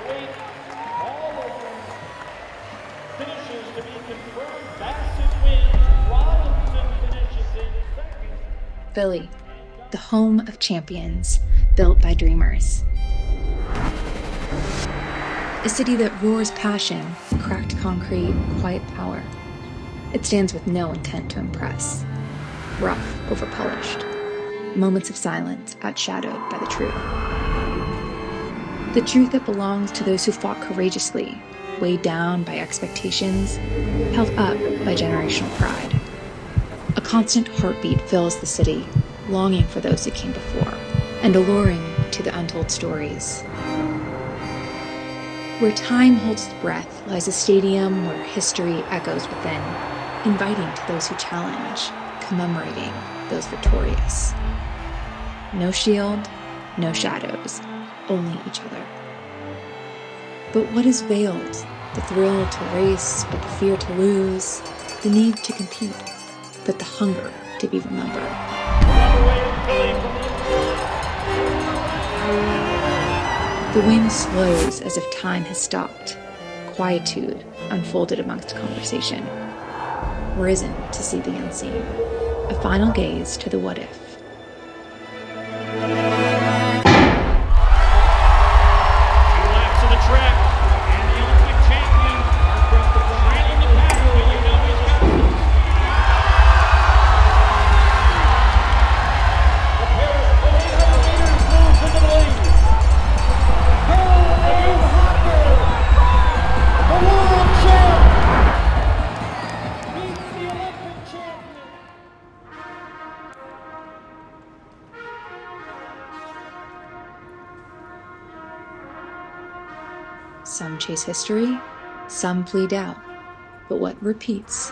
weight, all of them finishes to be confirmed. Bassett wins. Robinson finishes in second. Philly, the home of champions, built by dreamers. A city that roars passion, cracked concrete, quiet power. It stands with no intent to impress. Rough over polished. Moments of silence outshadowed by the truth. The truth that belongs to those who fought courageously, weighed down by expectations, held up by generational pride. A constant heartbeat fills the city, longing for those who came before, and alluring to the untold stories. Where time holds its breath lies a stadium where history echoes within, inviting to those who challenge, commemorating those victorious. No shield, no shadows, only each other. But what is veiled? The thrill to race, but the fear to lose, the need to compete, but the hunger to be remembered. The wind slows as if time has stopped. Quietude unfolded amongst conversation. Risen to see the unseen. A final gaze to the what if. Some chase history, some plead out, but what repeats